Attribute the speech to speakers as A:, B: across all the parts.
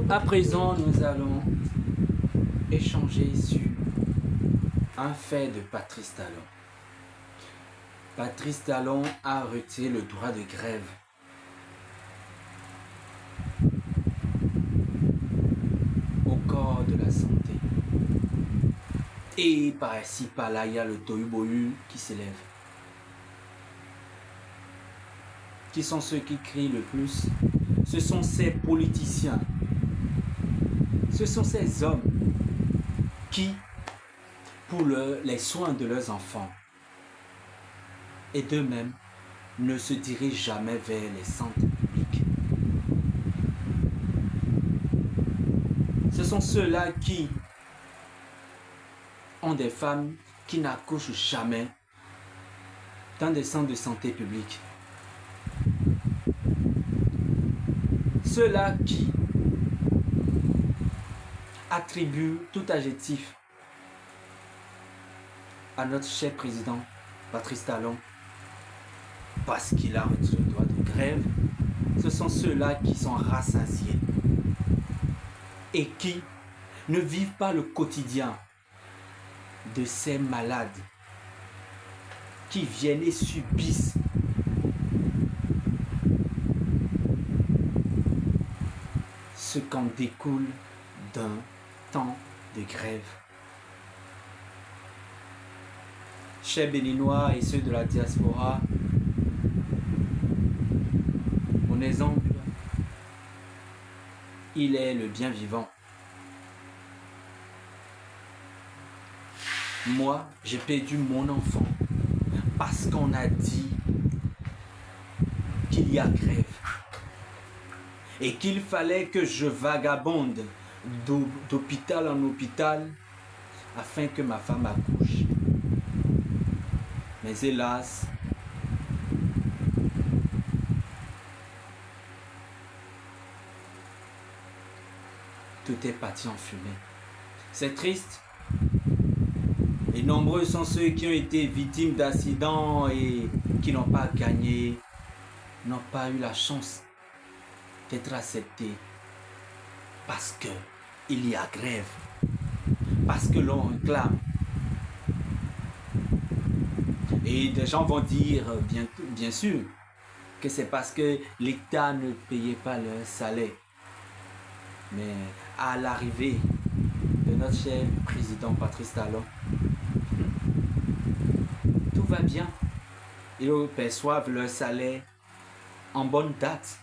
A: À présent, nous allons échanger sur un fait de Patrice Talon. Patrice Talon a retiré le droit de grève au corps de la santé. Et par-ci, par-là, il y a le tohu-bohu qui s'élève. Qui sont ceux qui crient le plus? Ce sont ces politiciens. Ce sont ces hommes qui, pour les soins de leurs enfants et d'eux-mêmes, ne se dirigent jamais vers les centres publics. Ce sont ceux-là qui ont des femmes qui n'accouchent jamais dans des centres de santé publics. Ceux-là qui attribuent tout adjectif à notre cher président Patrice Talon parce qu'il a retiré le droit de grève, ce sont ceux-là qui sont rassasiés et qui ne vivent pas le quotidien de ces malades qui viennent et subissent ce qu'en découle d'un temps de grève. Chers Béninois et ceux de la diaspora, mon exemple, il est le bien vivant. Moi, j'ai perdu mon enfant parce qu'on a dit qu'il y a grève et qu'il fallait que je vagabonde d'hôpital en hôpital afin que ma femme accouche. Mais hélas, tout est parti en fumée. C'est triste. Et nombreux sont ceux qui ont été victimes d'accidents et qui n'ont pas gagné, n'ont pas eu la chance d'être acceptés parce qu'il y a grève, parce que l'on réclame. Et des gens vont dire, bien sûr, que c'est parce que l'État ne payait pas leur salaire. Mais à l'arrivée de notre cher président Patrice Talon, tout va bien. Ils perçoivent leur salaire en bonne date.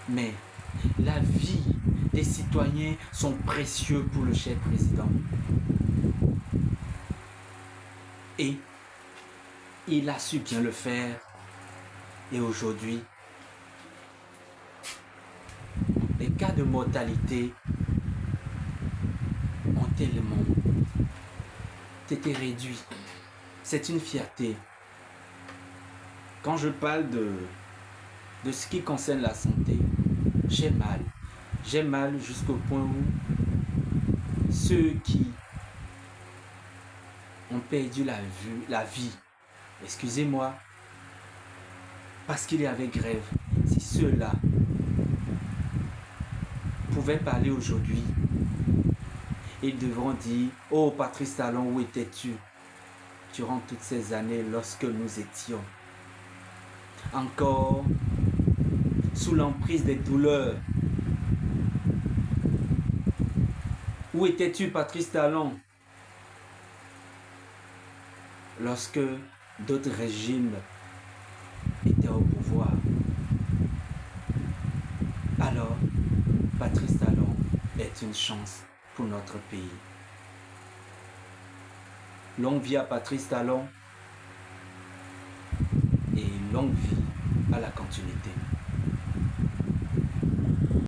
A: Mais la vie des citoyens sont précieux pour le cher président. Et il a su bien le faire. Et aujourd'hui, les cas de mortalité ont tellement été réduits. C'est une fierté. Quand je parle de ce qui concerne la santé, j'ai mal. J'ai mal jusqu'au point où ceux qui ont perdu la vie, excusez-moi, parce qu'il y avait grève, si ceux-là pouvaient parler aujourd'hui, ils devront dire « Oh Patrice Talon, où étais-tu durant toutes ces années lorsque nous étions encore sous l'emprise des douleurs? Où étais-tu Patrice Talon lorsque d'autres régimes étaient au pouvoir? » Alors, Patrice Talon est une chance pour notre pays. Longue vie à Patrice Talon et longue vie à la continuité.